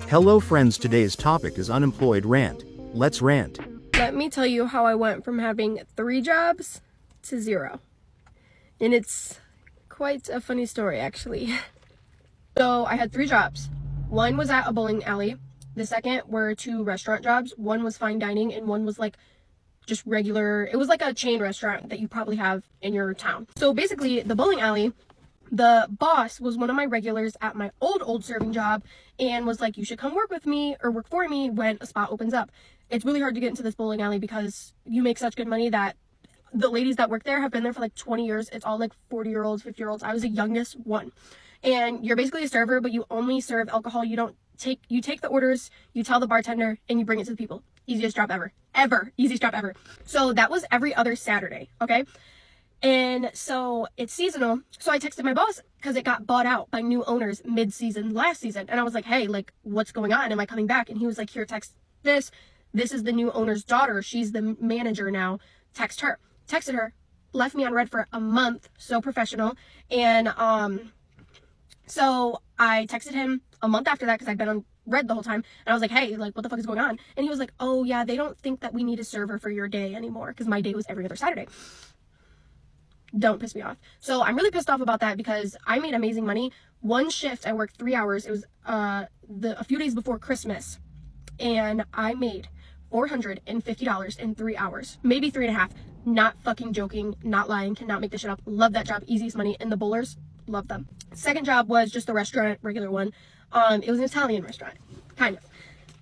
Hello friends, today's topic is unemployed rant. Let's rant. Let me tell you how I went from having 3 jobs to 0. And it's quite a funny story, actually. So I had 3 jobs. One was at a bowling alley. The second were 2 restaurant jobs. One was fine dining and one was like just regular. It was like a chain restaurant that you probably have in your town. So basically the bowling alley, the boss was one of my regulars at my old serving job and was like, you should come work with me or work for me when a spot opens up. It's really hard to get into this bowling alley because you make such good money that the ladies that work there have been there for like 20 years. It's all like 40-year-olds, 50-year-olds. I was the youngest one. And you're basically a server, but you only serve alcohol. You take the orders, you tell the bartender, and you bring it to the people. Easiest job ever. Easiest job ever. So that was every other Saturday, okay? And so it's seasonal. So I texted my boss because it got bought out by new owners mid-season last season. And I was like, hey, like, what's going on? Am I coming back? And he was like, here, text this. This is the new owner's daughter. She's the manager now. Text her. Texted her. Left me on red for a month. So professional. And so I texted him a month after that because I'd been on red the whole time. And I was like, hey, like, what the fuck is going on? And he was like, oh, yeah, they don't think that we need a server for your day anymore because my day was every other Saturday. Don't piss me off. So I'm really pissed off about that because I made amazing money. One shift, I worked 3 hours. It was a few days before Christmas. And I made $450 in 3 hours. Maybe 3.5. Not fucking joking. Not lying. Cannot make this shit up. Love that job. Easiest money. And the bowlers, love them. Second job was just the restaurant, regular one. It was an Italian restaurant. Kind of.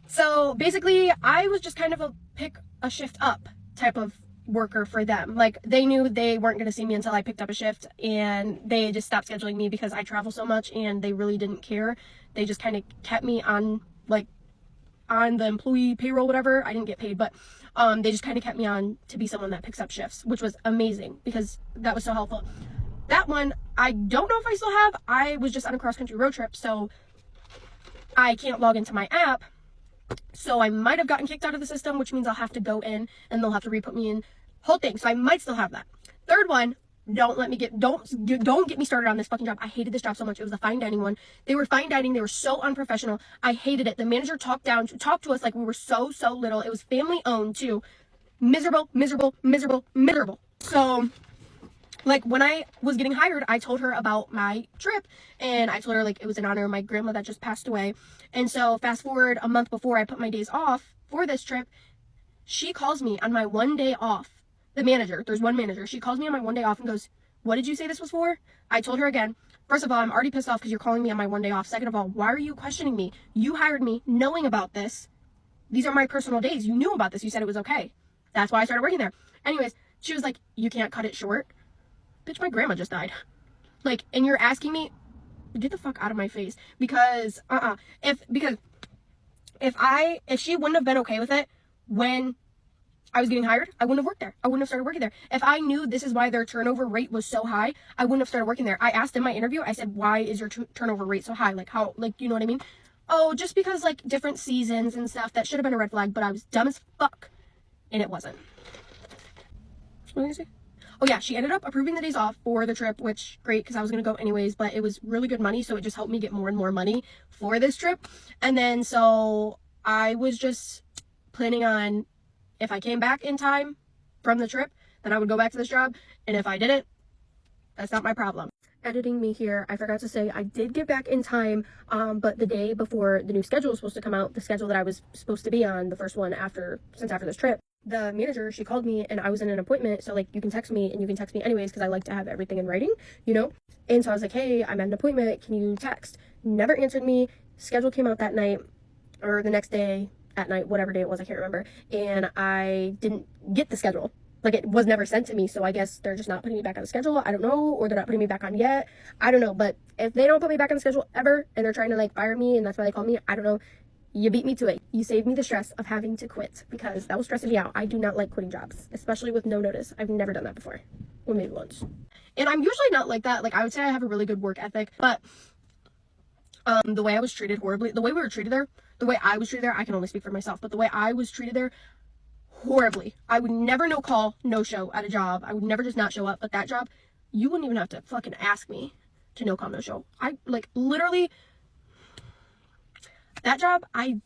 So basically, I was just kind of a pick a shift up type of worker for them. Like, they knew they weren't going to see me until I picked up a shift, and they just stopped scheduling me because I travel so much, and they really didn't care. They just kind of kept me on, like, on the employee payroll, whatever. I didn't get paid, but they just kind of kept me on to be someone that picks up shifts, which was amazing because that was so helpful. That one, I don't know if I still have. I was just on a cross-country road trip, so I can't log into my app. So I might have gotten kicked out of the system, which means I'll have to go in and they'll have to re-put me in. Whole thing. So I might still have that. Third one, don't get me started on this fucking job. I hated this job so much. It was the fine dining one. They were fine dining. They were so unprofessional. I hated it. The manager talked to us like we were so little. It was family owned too. Miserable. So like, when I was getting hired, I told her about my trip, and I told her, like, it was in honor of my grandma that just passed away. And so fast forward a month before I put my days off for this trip, she calls me on my one day off. The manager, there's one manager, she calls me on my one day off and goes, what did you say this was for? I told her again. First of all, I'm already pissed off because you're calling me on my one day off. Second of all, why are you questioning me? You hired me knowing about this. These are my personal days. You knew about this. You said it was okay. That's why I started working there. Anyways, she was like, you can't cut it short. Bitch, my grandma just died. Like, and you're asking me, get the fuck out of my face. Because, if she wouldn't have been okay with it when I was getting hired, I wouldn't have worked there. I wouldn't have started working there. If I knew this is why their turnover rate was so high, I wouldn't have started working there. I asked in my interview, I said, why is your turnover rate so high? Like, how, like, you know what I mean? Oh, just because, like, different seasons and stuff. That should have been a red flag, but I was dumb as fuck. And it wasn't. What did I say? Oh yeah, she ended up approving the days off for the trip, which great because I was going to go anyways, but it was really good money, so it just helped me get more and more money for this trip. And then so I was just planning on, if I came back in time from the trip, then I would go back to this job, and if I didn't, that's not my problem. Editing me here, I forgot to say I did get back in time, but the day before the new schedule was supposed to come out, the schedule that I was supposed to be on, the first one after this trip, the manager, she called me and I was in an appointment. So like, you can text me and you can text me anyways, because I like to have everything in writing, you know? And so I was like, hey, I'm at an appointment. Can you text? Never answered me. Schedule came out that night or the next day at night, whatever day it was, I can't remember. And I didn't get the schedule. Like, it was never sent to me. So I guess they're just not putting me back on the schedule. I don't know. Or they're not putting me back on yet. I don't know. But if they don't put me back on the schedule ever and they're trying to like fire me and that's why they call me, I don't know. You beat me to it. You saved me the stress of having to quit because that was stressing me out. I do not like quitting jobs, especially with no notice. I've never done that before. Or maybe once. And I'm usually not like that. Like, I would say I have a really good work ethic, but the way I was treated horribly, the way we were treated there, the way I was treated there, I can only speak for myself, but the way I was treated there, horribly. I would never no call, no show at a job. I would never just not show up. But that job, you wouldn't even have to fucking ask me to no call, no show. I, like, literally, That job, I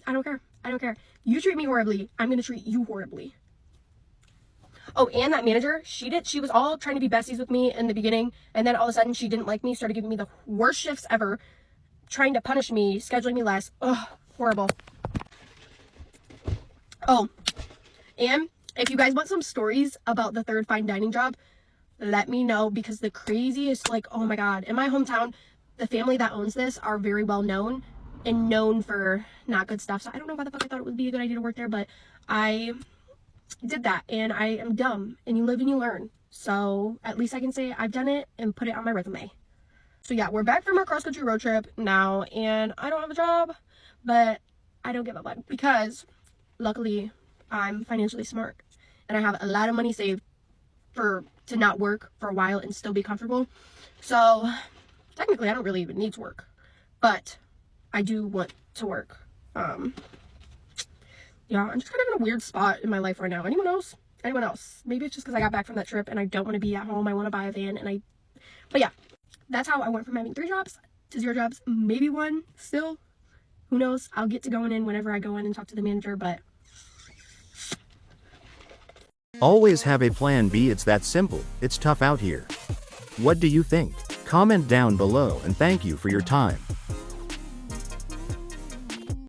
don't care. I don't care. You treat me horribly, I'm gonna treat you horribly. Oh, and that manager, she was all trying to be besties with me in the beginning, and then all of a sudden she didn't like me, started giving me the worst shifts ever, trying to punish me, scheduling me less. Ugh, horrible. Oh, and if you guys want some stories about the third fine dining job, let me know, because the craziest, like, oh my god, in my hometown, the family that owns this are very well known and known for not good stuff. So I don't know why the fuck I thought it would be a good idea to work there, but I did that, and I am dumb, and you live and you learn. So at least I can say I've done it and put it on my resume. So yeah, we're back from our cross-country road trip now, and I don't have a job, but I don't give a fuck, because luckily I'm financially smart and I have a lot of money saved to not work for a while and still be comfortable. So technically I don't really even need to work, but I do want to work. Yeah, I'm just kind of in a weird spot in my life right now. Anyone else? Anyone else? Maybe it's just because I got back from that trip and I don't want to be at home. I want to buy a van, but yeah, that's how I went from having 3 jobs to 0 jobs. Maybe 1 still. Who knows? I'll get to going in whenever I go in and talk to the manager, but Always have a plan B. It's that simple. It's tough out here. What do you think? Comment down below, and thank you for your time.